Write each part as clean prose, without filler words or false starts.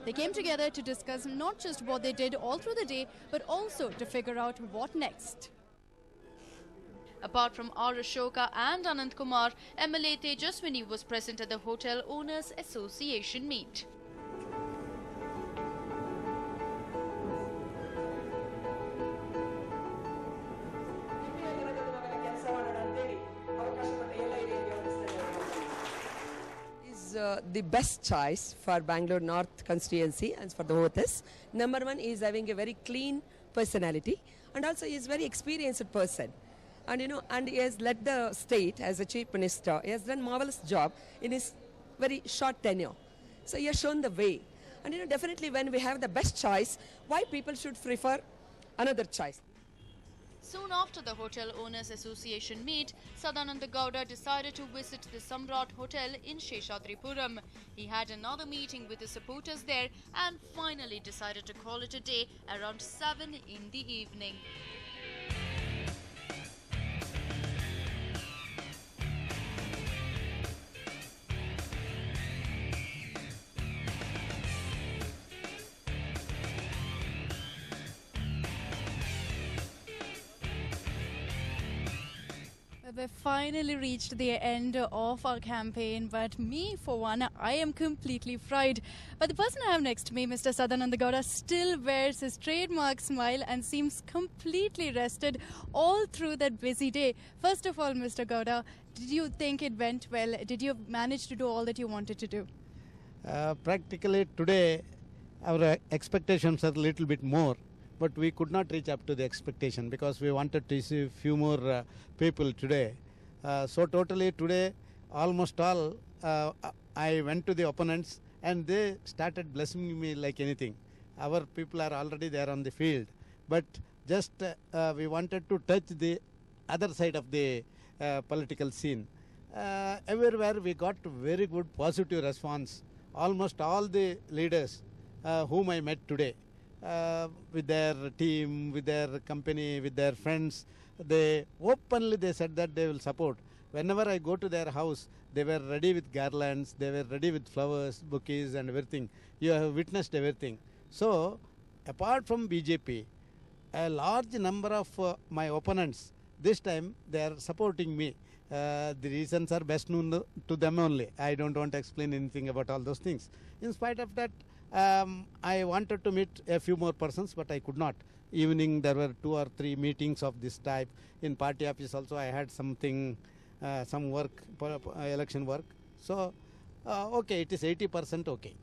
They came together to discuss not just what they did all through the day, but also to figure out what next. Apart from R. Ashoka and Anand Kumar, MLA Tejaswini was present at the Hotel Owners Association meet. Is the best choice for Bangalore North constituency and for the hotels. Number one is having a very clean personality, and also he is very experienced person. And and he has led the state as a chief minister. He has done marvelous job in his very short tenure. So he has shown the way. And definitely when we have the best choice, why people should prefer another choice? Soon after the Hotel Owners Association meet, Sadananda Gowda decided to visit the Samrat Hotel in Sheshadripuram. He had another meeting with his supporters there and finally decided to call it a day around 7 in the evening. We've finally reached the end of our campaign, but me, for one, I am completely fried. But the person I have next to me, Mr. Sadananda Gowda, still wears his trademark smile and seems completely rested all through that busy day. First of all, Mr. Gowda, did you think it went well? Did you manage to do all that you wanted to do? Practically today, our expectations are a little bit more. But we could not reach up to the expectation because we wanted to see few more people today. So totally today, almost all, I went to the opponents and they started blessing me like anything. Our people are already there on the field. But just we wanted to touch the other side of the political scene. Everywhere we got very good positive response. Almost all the leaders whom I met today, with their team, with their company, with their friends, they openly said that they will support. Whenever I go to their house, they were ready with garlands, they were ready with flowers, bouquets and everything. You have witnessed everything. So, apart from BJP, a large number of my opponents, this time they are supporting me. The reasons are best known to them only. I don't want to explain anything about all those things. In spite of that, I wanted to meet a few more persons, but I could not. Evening there were 2 or 3 meetings of this type. In party office also I had something, some work, election work. So, okay, it is 80% okay.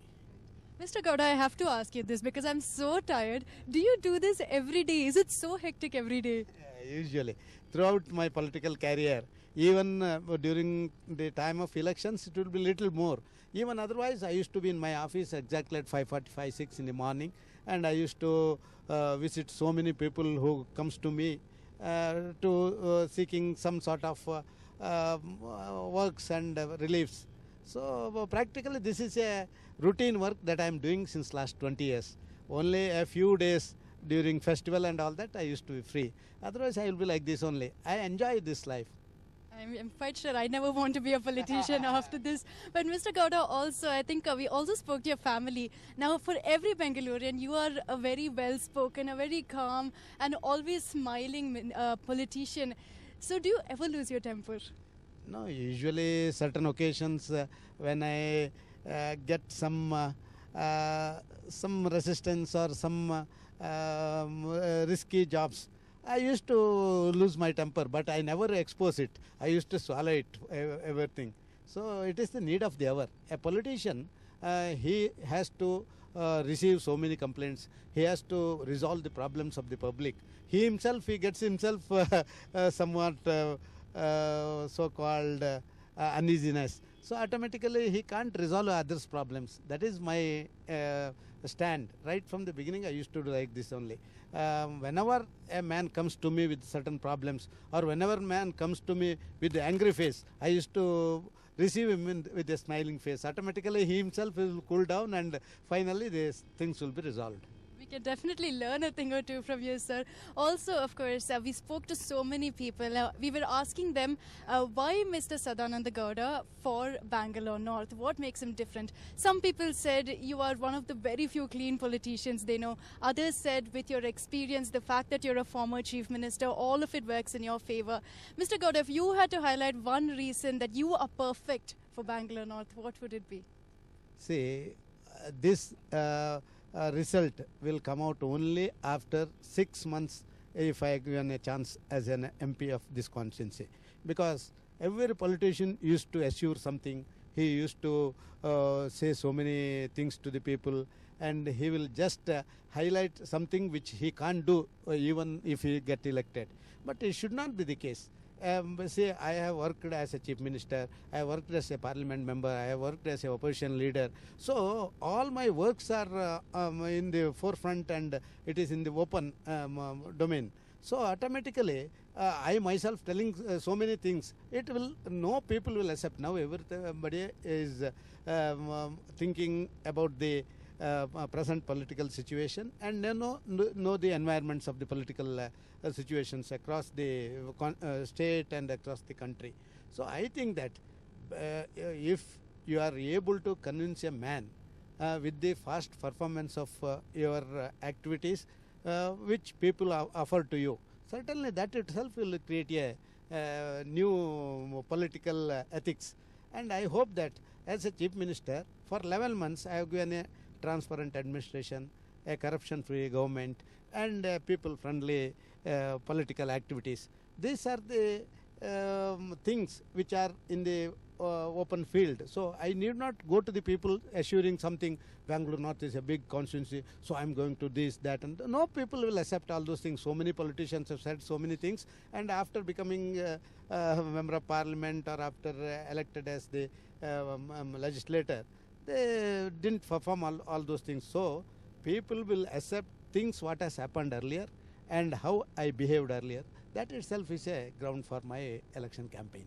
Mr. Gowda, I have to ask you this because I'm so tired. Do you do this every day? Is it so hectic every day? Usually. Throughout my political career, even during the time of elections, it will be little more. Even otherwise, I used to be in my office exactly at 5:45, 6 in the morning, and I used to visit so many people who comes to me to seeking some sort of works and reliefs. So practically this is a routine work that I am doing since last 20 years. Only a few days during festival and all that I used to be free. Otherwise I will be like this only. I enjoy this life. I'm quite sure I never want to be a politician after this. But Mr. Gowda, also, I think we also spoke to your family. Now, for every Bangalorean, you are a very well-spoken, a very calm and always smiling politician. So do you ever lose your temper? No, usually certain occasions when I get some resistance or some risky jobs, I used to lose my temper, but I never expose it. I used to swallow it, everything. So it is the need of the hour. A politician, he has to receive so many complaints. He has to resolve the problems of the public. He himself, he gets himself somewhat so-called uneasiness. So automatically he can't resolve others' problems. That is my stand. Right from the beginning I used to do like this only. Whenever a man comes to me with certain problems, or whenever a man comes to me with the angry face, I used to receive him with a smiling face. Automatically he himself will cool down and finally these things will be resolved. We can definitely learn a thing or two from you, sir. Also, of course, we spoke to so many people. We were asking them why Mr. Sadananda Gowda for Bangalore North. What makes him different? Some people said you are one of the very few clean politicians they know. Others said with your experience, the fact that you're a former chief minister, all of it works in your favor. Mr. Gowda, if you had to highlight one reason that you are perfect for Bangalore North, what would it be? See, this result will come out only after 6 months if I given a chance as an MP of this constituency. Because every politician used to assure something, he used to say so many things to the people, and he will just highlight something which he can't do even if he get elected. But it should not be the case. See, I have worked as a chief minister, I have worked as a parliament member, I have worked as a opposition leader. So all my works are in the forefront and it is in the open domain. So automatically, I myself telling so many things, it will, no people will accept. Now everybody is thinking about the present political situation and know the environments of the political situations across the state and across the country. So I think that if you are able to convince a man with the fast performance of your activities which people offer to you, certainly that itself will create a new political ethics. And I hope that as a chief minister for 11 months I have given a transparent administration, a corruption-free government, and people-friendly political activities. These are the things which are in the open field. So I need not go to the people assuring something, Bangalore North is a big constituency, so I'm going to this, that, and no people will accept all those things. So many politicians have said so many things, and after becoming a member of parliament or after elected as the legislator, they didn't perform all those things. So people will accept things what has happened earlier and how I behaved earlier. That itself is a ground for my election campaign.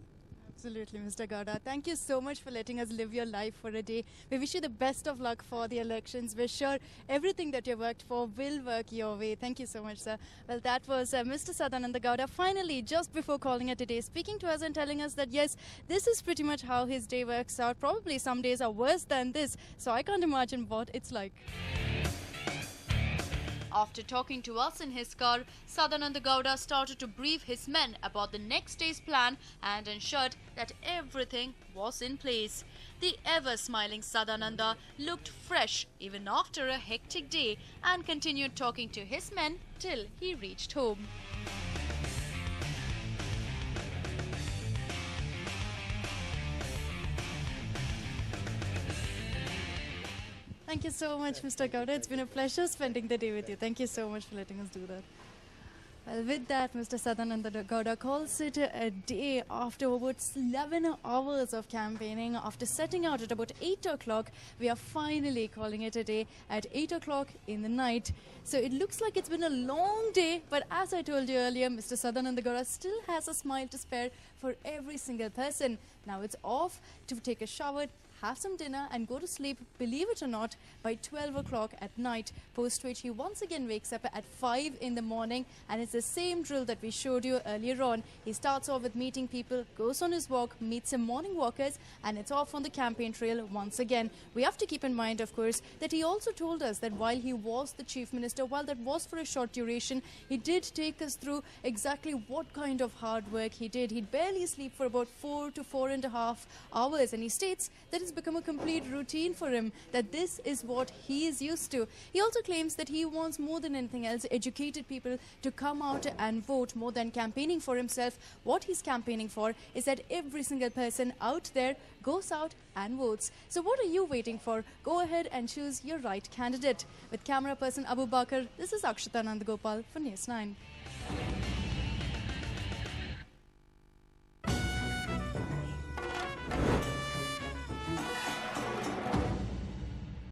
Absolutely, Mr. Gowda. Thank you so much for letting us live your life for a day. We wish you the best of luck for the elections. We're sure everything that you worked for will work your way. Thank you so much, sir. Well, that was Mr. Sadananda Gowda. Finally, just before calling it a day, speaking to us and telling us that, yes, this is pretty much how his day works out. Probably some days are worse than this. So I can't imagine what it's like. After talking to us in his car, Sadananda Gowda started to brief his men about the next day's plan and ensured that everything was in place. The ever-smiling Sadananda looked fresh even after a hectic day and continued talking to his men till he reached home. Thank you so much, Mr. Gowda. It's been a pleasure spending the day with you. Thank you so much for letting us do that. Well, with that, Mr. Sadananda Gowda calls it a day after about 11 hours of campaigning. After setting out at about 8 o'clock, we are finally calling it a day at 8 o'clock in the night. So it looks like it's been a long day, but as I told you earlier, Mr. Sadananda Gowda still has a smile to spare for every single person. Now it's off to take a shower, have some dinner and go to sleep, believe it or not, by 12 o'clock at night, post which he once again wakes up at 5 in the morning, and it's the same drill that we showed you earlier on. He starts off with meeting people, goes on his walk, meets some morning walkers, and it's off on the campaign trail once again. We have to keep in mind, of course, that he also told us that while he was the chief minister, while that was for a short duration, he did take us through exactly what kind of hard work he did. He'd barely sleep for about 4 to 4.5 hours, and he states that it's become a complete routine for him, that this is what he is used to. He also claims that he wants more than anything else educated people to come out and vote more than campaigning for himself. What he's campaigning for is that every single person out there goes out and votes. So what are you waiting for? Go ahead and choose your right candidate. With camera person Abu Bakar, this is Akshita Nandagopal for News 9.